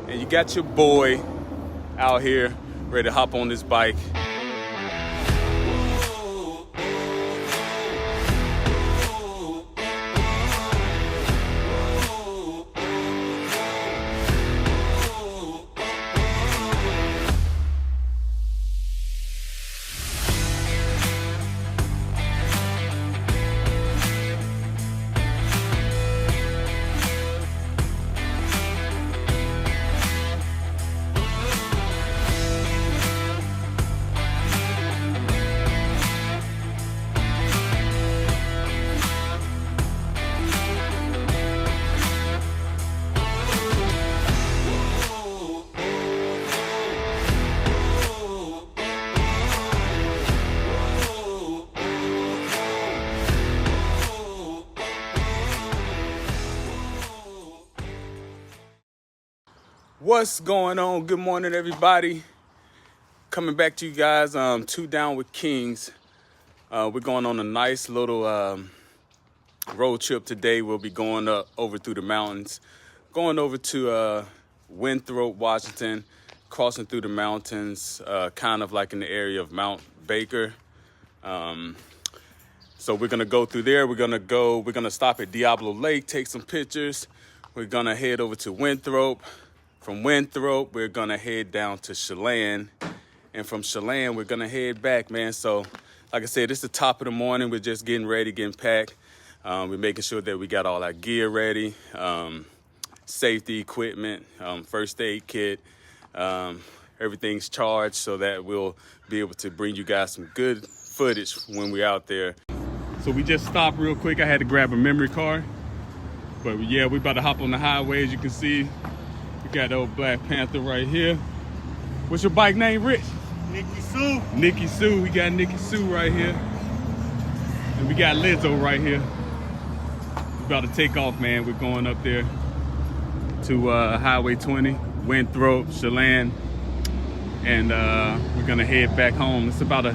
and you got your boy out here ready to hop on this bike. What's going on? Good morning, everybody. Coming back to you guys, Two Down with Kings. We're going on a nice little road trip today. We'll be going over through the mountains, going over to Winthrop, Washington, crossing through the mountains, kind of like in the area of Mount Baker. So we're gonna go through there. We're gonna stop at Diablo Lake, take some pictures. We're gonna head over to Winthrop. From Winthrop, we're gonna head down to Chelan, and from Chelan, we're gonna head back, man. So, like I said, it's the top of the morning. We're just getting ready, getting packed. We're making sure that we got all our gear ready, safety equipment, first aid kit. Everything's charged so that we'll be able to bring you guys some good footage when we're out there. So we just stopped real quick. I had to grab a memory card, but yeah, we're about to hop on the highway, as you can see. We got the old Black Panther right here. What's your bike name, Rich? Nikki Sue. Nikki Sue. We got Nikki Sue right here. And we got Lizzo right here. We're about to take off, man. We're going up there to Highway 20, Winthrop, Chelan. And we're gonna head back home. It's about a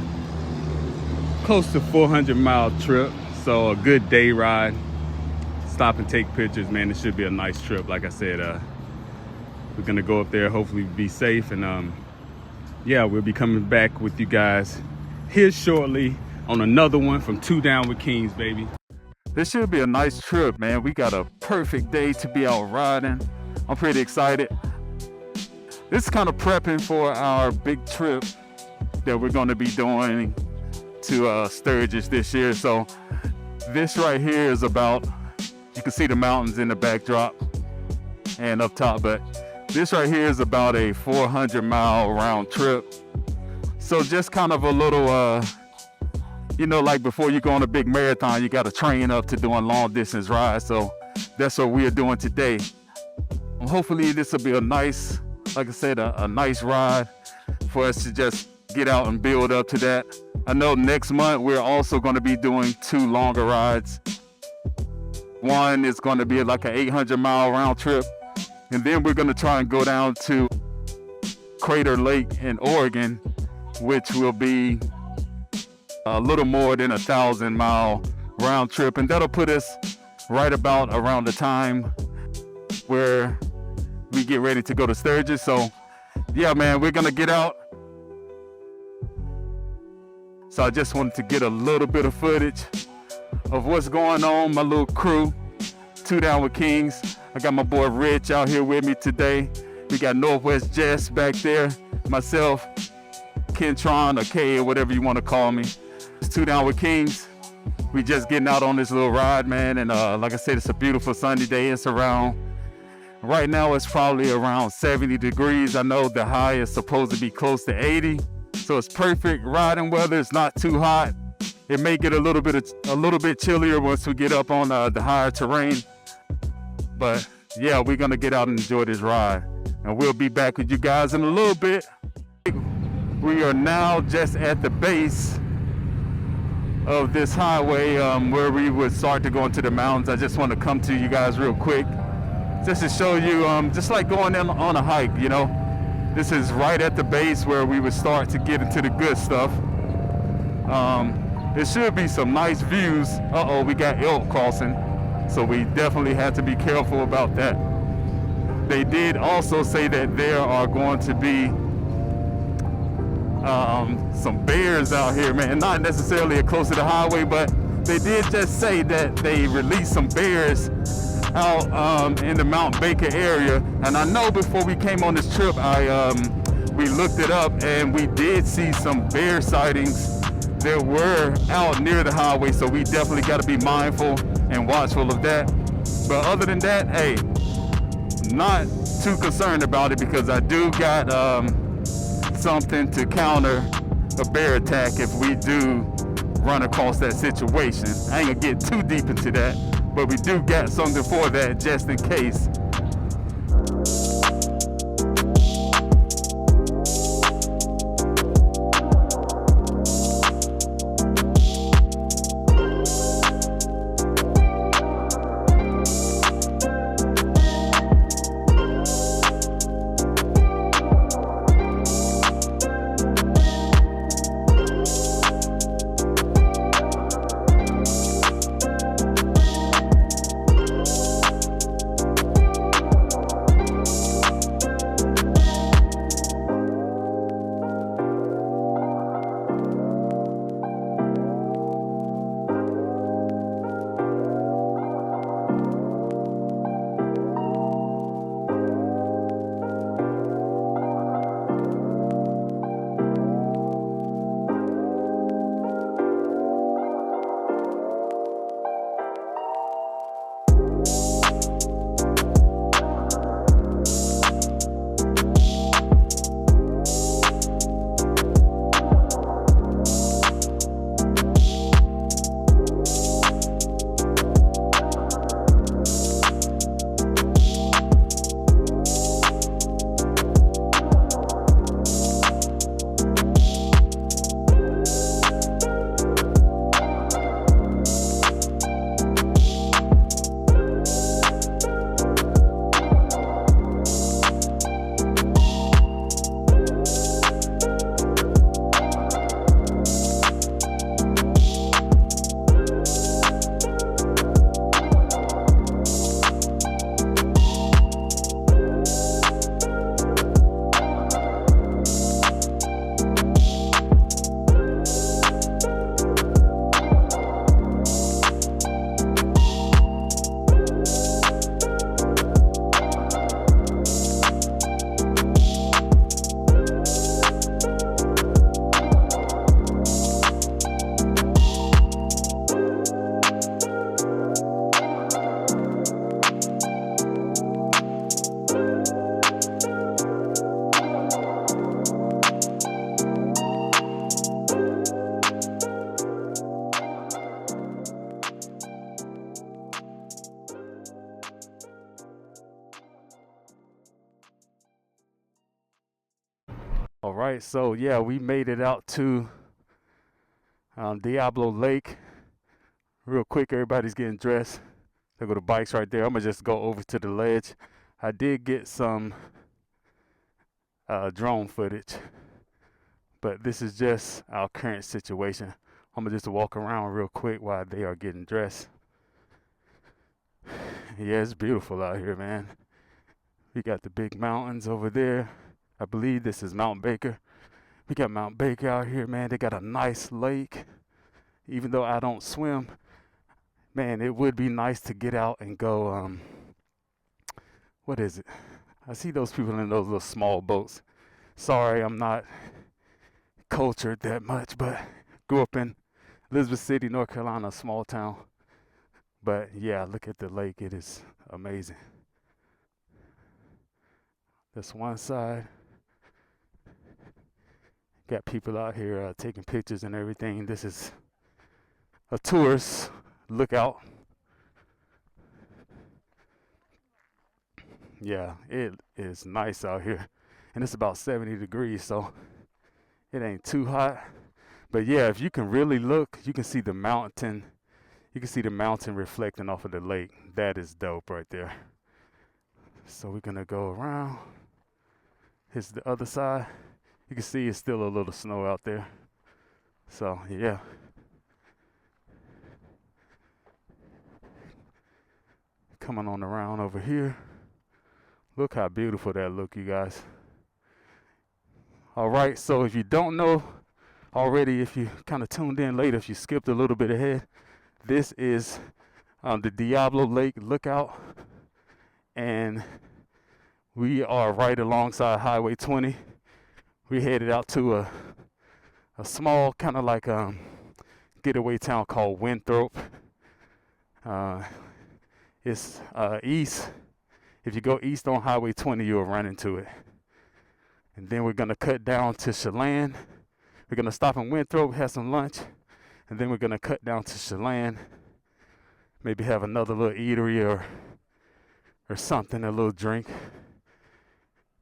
close to 400-mile trip. So a good day ride. Stop and take pictures, man. It should be a nice trip. Like I said, we're gonna go up there, hopefully be safe, and yeah, we'll be coming back with you guys here shortly on another one from Two Down with Kings, baby. This should be a nice trip, man. We got a perfect day to be out riding. I'm pretty excited. This is kind of prepping for our big trip that we're gonna be doing to Sturgis this year. So this right here is about, you can see the mountains in the backdrop and up top, but this right here is about a 400-mile round trip. So just kind of a little, you know, like before you go on a big marathon, you got to train up to doing long distance rides. So that's what we're doing today. Hopefully this will be a nice, like I said, a nice ride for us to just get out and build up to that. I know next month we're also going to be doing 2 longer rides. One is going to be like an 800-mile round trip. And then we're gonna try and go down to Crater Lake in Oregon, which will be a little more than 1,000-mile round trip. And that'll put us right about around the time where we get ready to go to Sturgis. So yeah, man, we're gonna get out. So I just wanted to get a little bit of footage of what's going on, my little crew, Two Down with Kings. I got my boy Rich out here with me today. We got Northwest Jess back there. Myself, Kentron, or K, or whatever you want to call me. It's Two Down with Kings. We just getting out on this little ride, man. And like I said, it's a beautiful sunny day. It's around, right now it's probably around 70 degrees. I know the high is supposed to be close to 80. So it's perfect riding weather. It's not too hot. It may get a little bit chillier once we get up on the higher terrain. But yeah, we're gonna get out and enjoy this ride. And we'll be back with you guys in a little bit. We are now just at the base of this highway where we would start to go into the mountains. I just want to come to you guys real quick just to show you, just like going in on a hike, you know. This is right at the base where we would start to get into the good stuff. There should be some nice views. Uh-oh, we got elk crossing. So we definitely had to be careful about that. they did also say that there are going to be some bears out here, man. Not necessarily close to the highway, but they did just say that they released some bears out in the Mount Baker area. And I know before we came on this trip, we looked it up and we did see some bear sightings that were out near the highway. So we definitely got to be mindful and watchful of that. But other than that, hey, not too concerned about it because I do got something to counter a bear attack if we do run across that situation. I ain't gonna get too deep into that, but we do got something for that just in case. All right, so yeah, we made it out to Diablo Lake. Real quick, everybody's getting dressed. There go the bikes right there. I'm gonna just go over to the ledge. I did get some drone footage, but this is just our current situation. I'm gonna just walk around real quick while they are getting dressed. Yeah, it's beautiful out here, man. We got the big mountains over there. I believe this is Mount Baker. We got Mount Baker out here, man. They got a nice lake. Even though I don't swim, man, it would be nice to get out and go, what is it? I see those people in those little small boats. Sorry, I'm not cultured that much, but grew up in Elizabeth City, North Carolina, a small town. But yeah, look at the lake. It is amazing. That's one side. Got people out here taking pictures and everything. This is a tourist lookout. Yeah, it is nice out here. And it's about 70 degrees, so it ain't too hot. But yeah, if you can really look, you can see the mountain. You can see the mountain reflecting off of the lake. That is dope right there. So we're gonna go around. Here's the other side. You can see it's still a little snow out there. So yeah. Coming on around over here. Look how beautiful that look, you guys. All right, so if you don't know already, if you kind of tuned in later, if you skipped a little bit ahead, this is the Diablo Lake lookout, and we are right alongside Highway 20. We headed out to a small kind of like getaway town called Winthrop. It's east. If you go east on Highway 20, you'll run into it. And then we're gonna cut down to Chelan. We're gonna stop in Winthrop, have some lunch, and then we're gonna cut down to Chelan. Maybe have another little eatery or something, a little drink.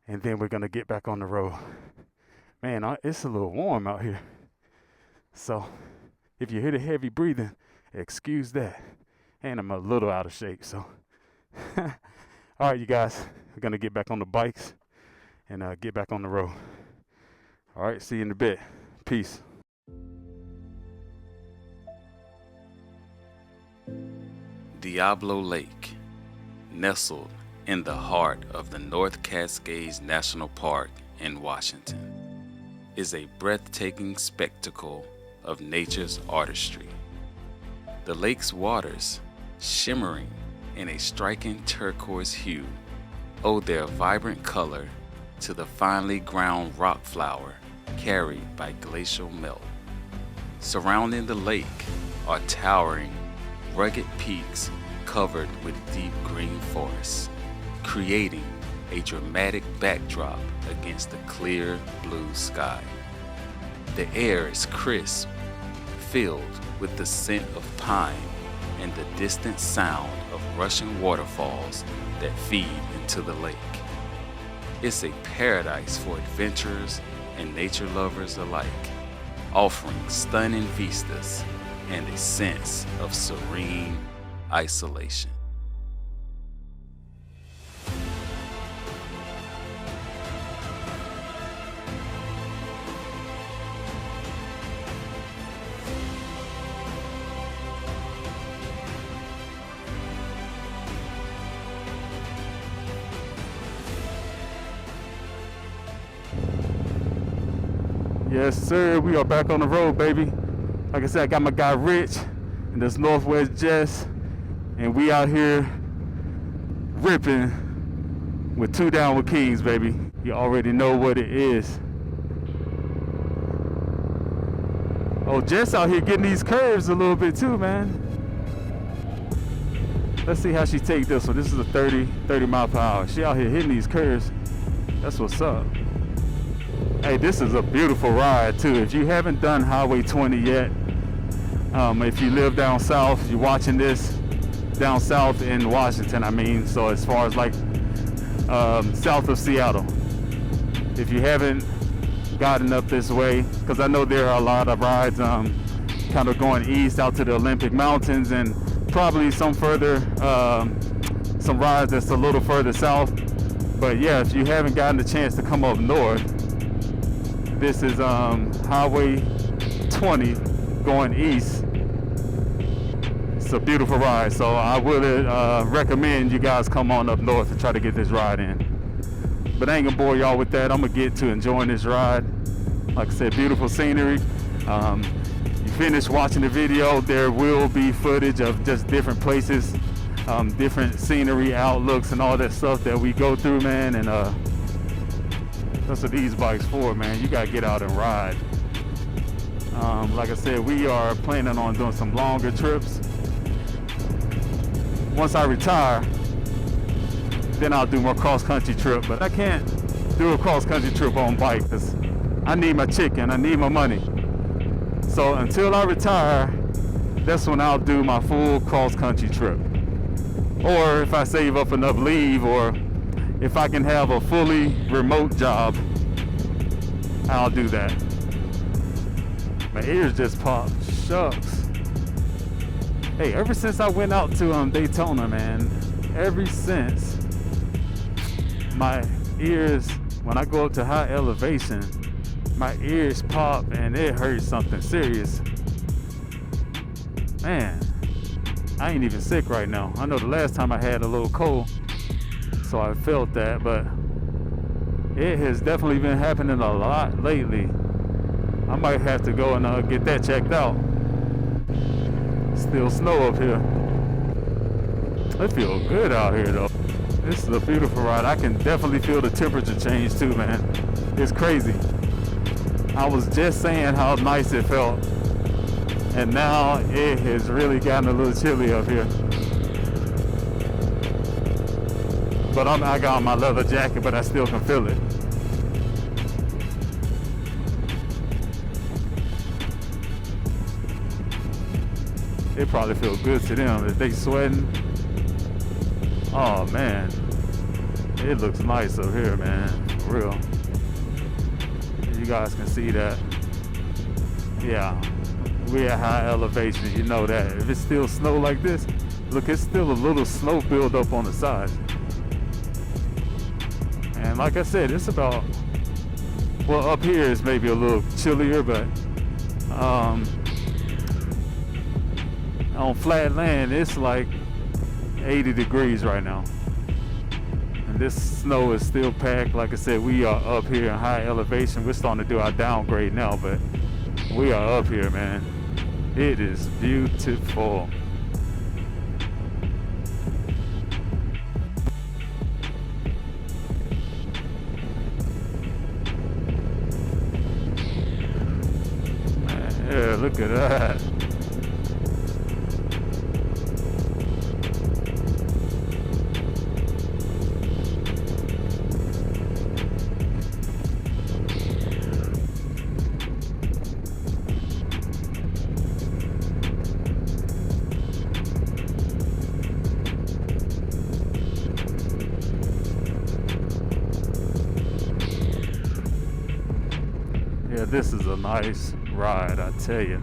And then we're gonna get back on the road. Man, it's a little warm out here. So if you hear the heavy breathing, excuse that. And I'm a little out of shape, so. All right, you guys, we're gonna get back on the bikes and get back on the road. All right, see you in a bit. Peace. Diablo Lake, nestled in the heart of the North Cascades National Park in Washington, is a breathtaking spectacle of nature's artistry. The lake's waters, shimmering in a striking turquoise hue, owe their vibrant color to the finely ground rock flour carried by glacial melt. Surrounding the lake are towering, rugged peaks covered with deep green forests, creating a dramatic backdrop against the clear blue sky. The air is crisp, filled with the scent of pine and the distant sound of rushing waterfalls that feed into the lake. It's a paradise for adventurers and nature lovers alike, offering stunning vistas and a sense of serene isolation. Yes, sir. We are back on the road, baby. Like I said, I got my guy Rich and this Northwest Jess, and we out here ripping with Two Down with Kings, baby. You already know what it is. Oh, Jess out here getting these curves a little bit too, man. Let's see how she take this one. This is a 30 mile per hour. She out here hitting these curves. That's what's up. Hey, this is a beautiful ride too. If you haven't done Highway 20 yet, if you live down south, you're watching this down south in Washington, I mean, so as far as like south of Seattle. If you haven't gotten up this way, because I know there are a lot of rides kind of going east out to the Olympic Mountains, and probably some further, some rides that's a little further south. But yeah, if you haven't gotten the chance to come up north, this is Highway 20 going east. It's a beautiful ride, so I would recommend you guys come on up north and try to get this ride in. But I ain't gonna bore y'all with that. I'm gonna get to enjoying this ride. Like I said, beautiful scenery. You finish watching the video, there will be footage of just different places, different scenery, outlooks, and all that stuff that we go through, man. And that's what these bikes for, man. You gotta get out and ride. Like I said, we are planning on doing some longer trips. Once I retire, then I'll do more cross-country trip. But I can't do a cross-country trip on bike because I need my chicken, I need my money. So until I retire, that's when I'll do my full cross-country trip. Or if I save up enough leave, or if I can have a fully remote job, I'll do that. My ears just popped. Shucks. Hey, ever since I went out to Daytona, man, ever since, my ears, when I go up to high elevation, my ears pop and it hurts something serious. Man, I ain't even sick right now. I know the last time I had a little cold. so I felt that, but it has definitely been happening a lot lately. I might have to go and get that checked out. Still snow up here. It feels good out here though. This is a beautiful ride. I can definitely feel the temperature change too, man. It's crazy. I was just saying how nice it felt, and now it has really gotten a little chilly up here. But I got on my leather jacket, but I still can feel it. It probably feels good to them if they sweating. Oh man, it looks nice up here, man, for real. You guys can see that. Yeah, we're at high elevation, you know that. If it's still snow like this, look, it's still a little snow build up on the side. And like I said, it's about, well, up here is maybe a little chillier, but on flat land, it's like 80 degrees right now. And this snow is still packed. Like I said, we are up here in high elevation. We're starting to do our downgrade now, but we are up here, man. It is beautiful. Man, yeah, look at that. Yeah, this is a nice ride, I tell you.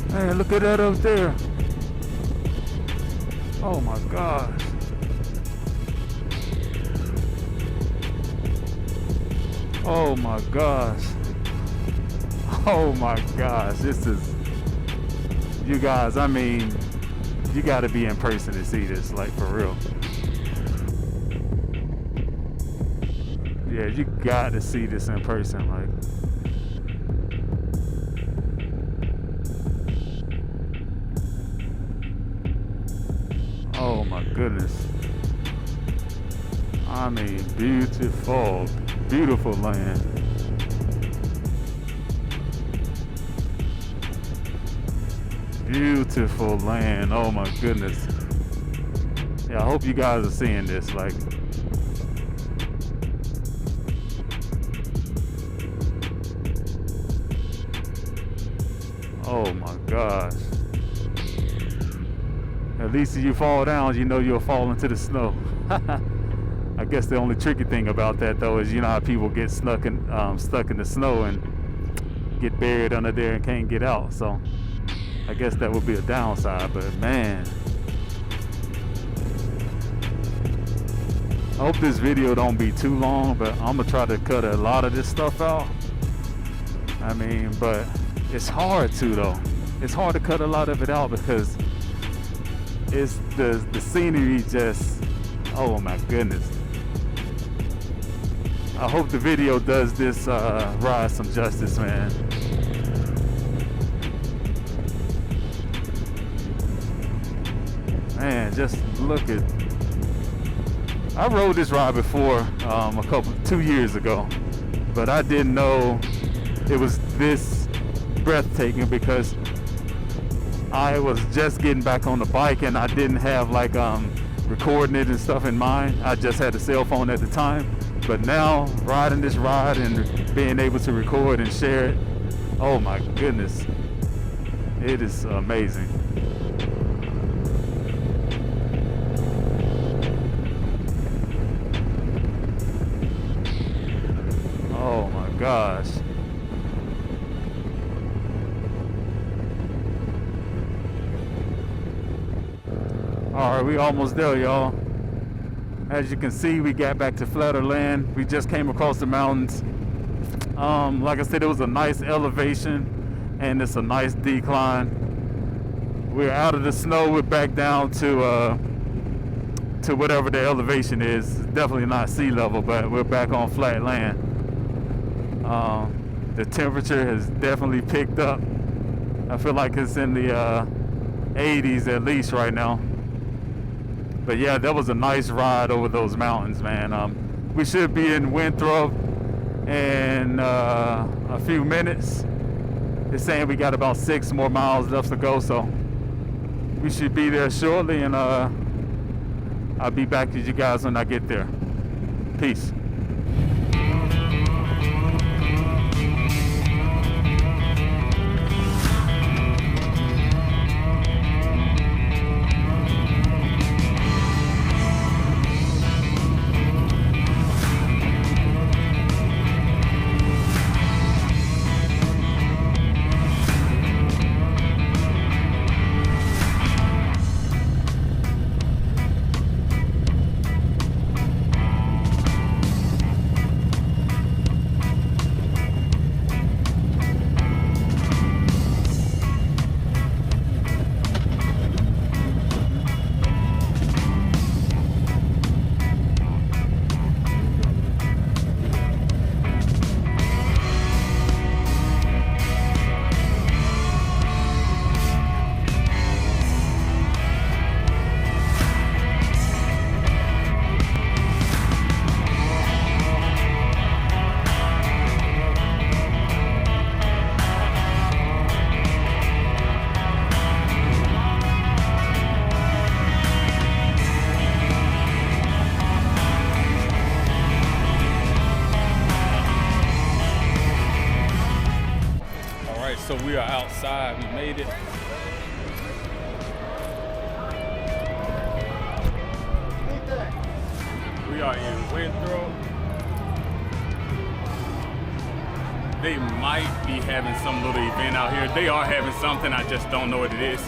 Man, look at that up there. Oh my gosh. Oh my gosh. Oh my gosh. This is, you guys, I mean, you gotta be in person to see this, like, for real. Yeah, you got to see this in person, like. Oh my goodness. I mean, beautiful, beautiful land. Beautiful land. Oh my goodness. Yeah, I hope you guys are seeing this, like. Oh my gosh. At least if you fall down, you know you'll fall into the snow. I guess the only tricky thing about that, though, is you know how people get stuck in the snow and get buried under there and can't get out. So I guess that would be a downside. But man, I hope this video don't be too long. But I'm gonna try to cut a lot of this stuff out. I mean, but it's hard to, though. It's hard to cut a lot of it out because it's the scenery just, oh my goodness. I hope the video does this ride some justice, man. Man, just look at, I rode this ride before 2 years ago, but I didn't know it was this breathtaking because I was just getting back on the bike and I didn't have like recording it and stuff in mind. I just had a cell phone at the time. But now riding this ride and being able to record and share it, oh my goodness, it is amazing. Oh my gosh. All right, we almost there, y'all. As you can see, we got back to flatter land. We just came across the mountains. Like I said, it was a nice elevation and it's a nice decline. We're out of the snow. We're back down to whatever the elevation is. It's definitely not sea level, but we're back on flat land. The temperature has definitely picked up. I feel like it's in the 80s at least right now. But yeah, that was a nice ride over those mountains, man. We should be in Winthrop in a few minutes. It's saying we got about 6 more miles left to go, so we should be there shortly, and I'll be back with you guys when I get there. Peace. So we are outside, we made it. We are in Winthrop. They might be having some little event out here. They are having something, I just don't know what it is.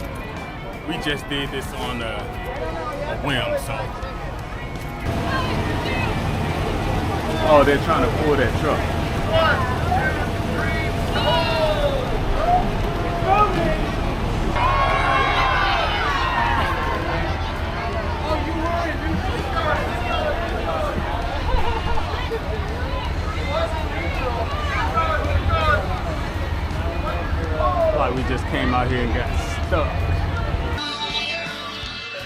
We just did this on a whim, so. Oh, they're trying to pull that truck. 1, 2, 3, go! Like we just came out here and got stuck.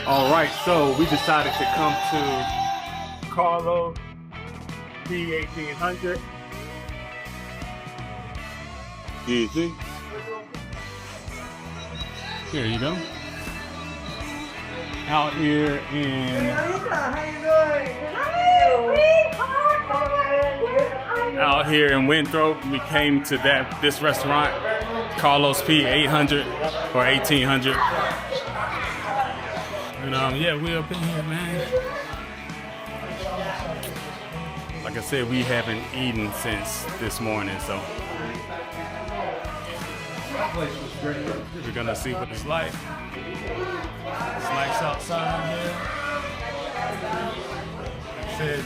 All right, so we decided to come to Carlos P1800. Easy. Here you go. Out here in Winthrop, we came to this restaurant, Carlos P800 or 1800. And yeah, we're up in here, man. Like I said, we haven't eaten since this morning, so we're gonna see what it's like. It's nice outside here. Like I said,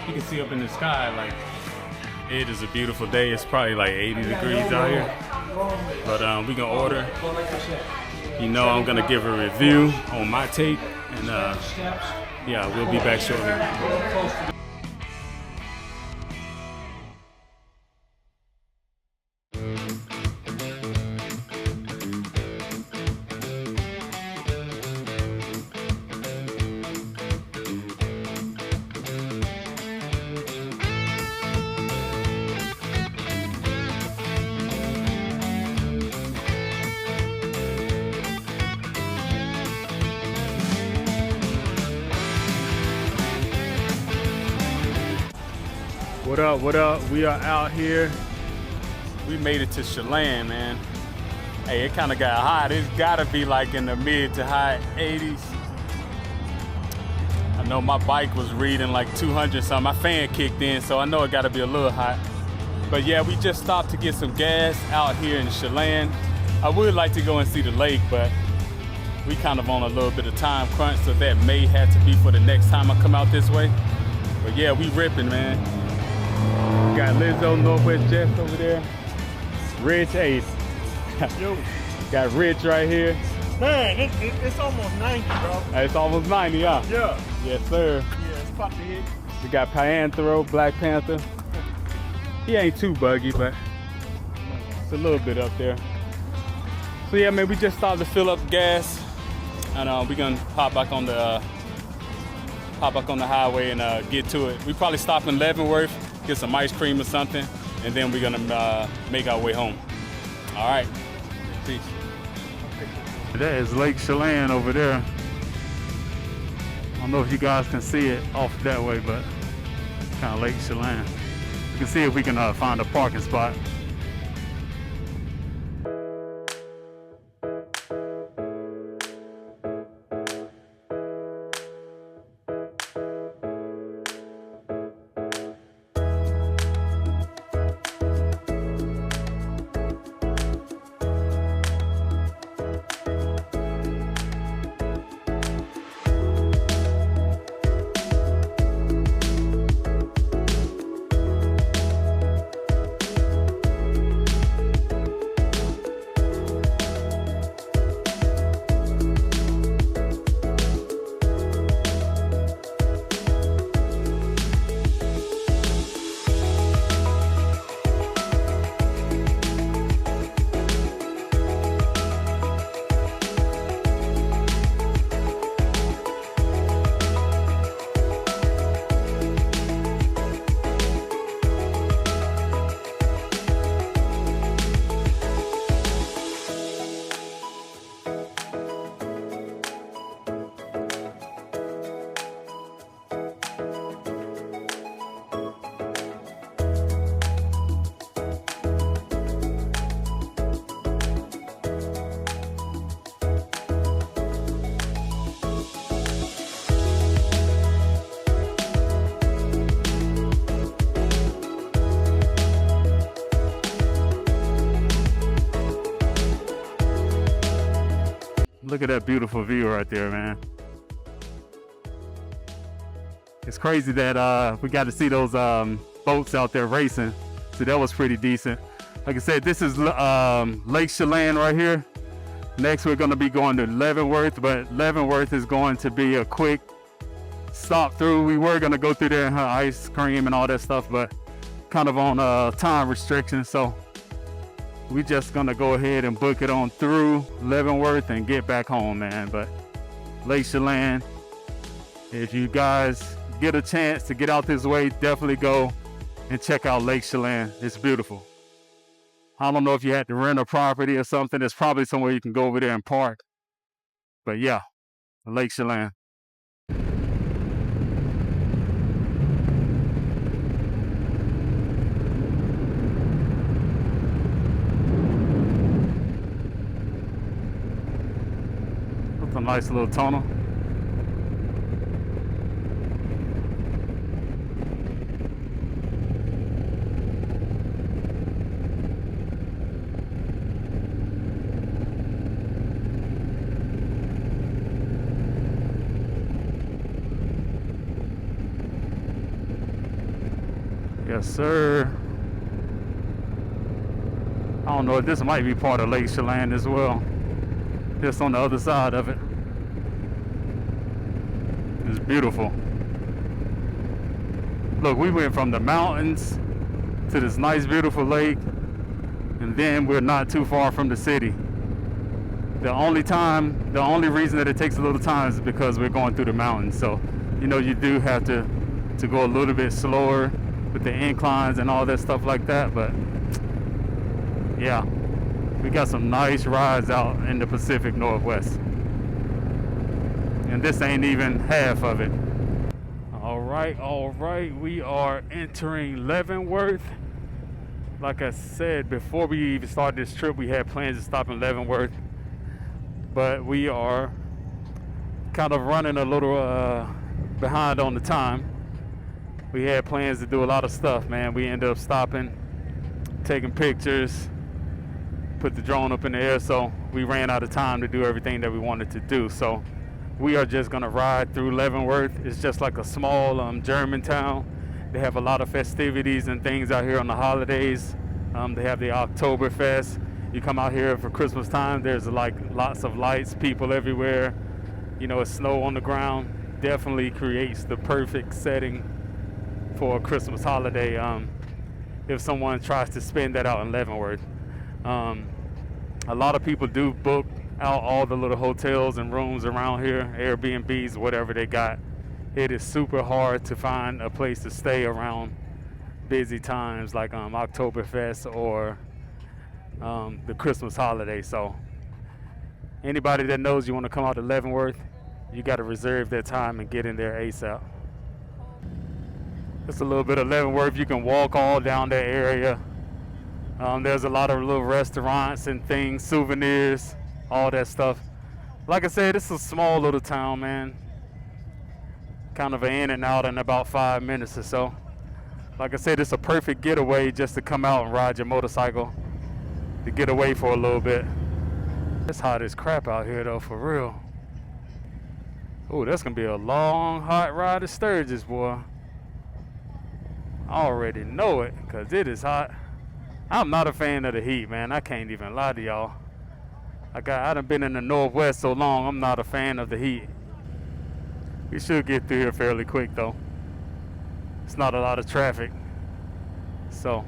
you can see up in the sky, like it is a beautiful day. It's probably like 80 degrees out here. But we're gonna order. You know, I'm gonna give a review on my take, and yeah, we'll be back shortly. What up, what up? We are out here. We made it to Chelan, man. Hey, it kind of got hot. It's gotta be like in the mid to high 80s. I know my bike was reading like 200 something. My fan kicked in, so I know it gotta be a little hot. But yeah, we just stopped to get some gas out here in Chelan. I would like to go and see the lake, but we kind of on a little bit of time crunch, so that may have to be for the next time I come out this way. But yeah, we ripping, man. We got Lizzo, Northwest Jets over there. Rich Ace. Yo. Got Rich right here. Man, it's almost 90, bro. It's almost 90, huh? Yeah. Yes, sir. Yeah, it's about to hit. We got Panthro, Black Panther. He ain't too buggy, but it's a little bit up there. So yeah, man, we just started to fill up gas, and we're gonna pop back on the highway and get to it. We probably stop in Leavenworth, get some ice cream or something, and then we're gonna make our way home. All right, peace. That is Lake Chelan over there. I don't know if you guys can see it off that way, but kind of Lake Chelan. We can see if we can find a parking spot. Look at that beautiful view right there, man. It's crazy that we got to see those boats out there racing. So that was pretty decent. Like I said, this is Lake Chelan right here. Next, we're going to be going to Leavenworth, but Leavenworth is going to be a quick stop through. We were going to go through there and have ice cream and all that stuff, but kind of on time restrictions. So we just gonna go ahead and book it on through Leavenworth and get back home, man. But Lake Chelan, if you guys get a chance to get out this way, definitely go and check out Lake Chelan. It's beautiful. I don't know if you had to rent a property or something. There's probably somewhere you can go over there and park. But yeah, Lake Chelan. A nice little tunnel. Yes, sir. I don't know if this might be part of Lake Chelan as well. Just on the other side of it. It's beautiful. Look, we went from the mountains to this nice, beautiful lake, and then we're not too far from the city. The only reason that it takes a little time is because we're going through the mountains. So, you know, you do have to go a little bit slower with the inclines and all that stuff like that. But yeah, we got some nice rides out in the Pacific Northwest. And this ain't even half of it. All right, we are entering Leavenworth. Like I said, before we even started this trip, we had plans to stop in Leavenworth, but we are kind of running a little behind on the time. We had plans to do a lot of stuff, man. We ended up stopping, taking pictures, put the drone up in the air, so we ran out of time to do everything that we wanted to do. So we are just gonna ride through Leavenworth. It's just like a small German town. They have a lot of festivities and things out here on the holidays. They have the Oktoberfest. You come out here for Christmas time, there's like lots of lights, people everywhere. You know, it's snow on the ground. Definitely creates the perfect setting for a Christmas holiday if someone tries to spend that out in Leavenworth. A lot of people do book out all the little hotels and rooms around here, Airbnbs, whatever they got. It is super hard to find a place to stay around busy times like Oktoberfest or the Christmas holiday. So anybody that knows you want to come out to Leavenworth, you got to reserve that time and get in there ASAP. Just a little bit of Leavenworth. You can walk all down that area. There's a lot of little restaurants and things, souvenirs, all that stuff. Like I said, it's a small little town, man. Kind of an in and out in about 5 minutes or so. Like I said, it's a perfect getaway just to come out and ride your motorcycle, to get away for a little bit. It's hot as crap out here though, for real. Oh, that's gonna be a long, hot ride to Sturgis, boy. I already know it, cause it is hot. I'm not a fan of the heat, man. I can't even lie to y'all. I done been in the Northwest so long, I'm not a fan of the heat. We should get through here fairly quick though. It's not a lot of traffic, so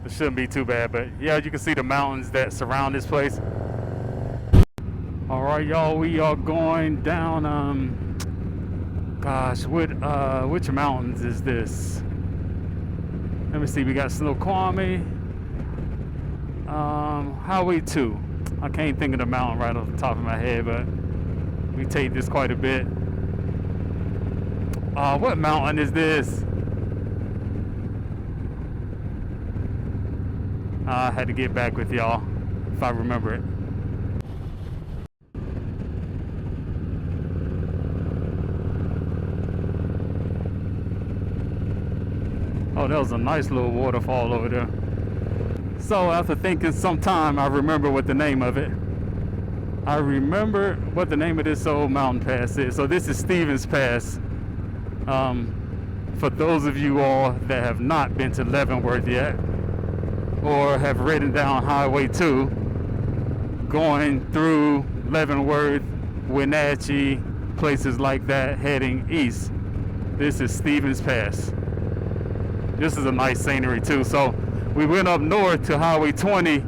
it shouldn't be too bad. But yeah, you can see the mountains that surround this place. All right, y'all, we are going down, gosh, which mountains is this? Let me see, we got Snoqualmie, Highway 2. I can't think of the mountain right off the top of my head, but we take this quite a bit. What mountain is this? I had to get back with y'all if I remember it. Oh, that was a nice little waterfall over there. So after thinking some time, I remember what the name of it. I remember what the name of this old mountain pass is. So this is Stevens Pass. For those of you all that have not been to Leavenworth yet, or have ridden down Highway 2, going through Leavenworth, Wenatchee, places like that, heading east, this is Stevens Pass. This is a nice scenery too. So we went up north to Highway 20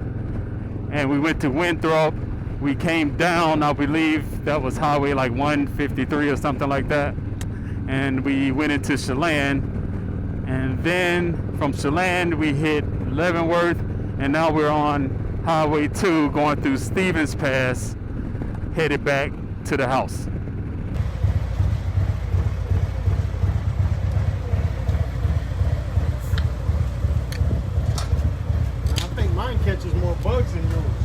and we went to Winthrop. We came down, I believe that was Highway like 153 or something like that. And we went into Chelan. And then from Chelan we hit Leavenworth, and now we're on Highway 2 going through Stevens Pass, headed back to the house. I think mine catches more bugs than yours.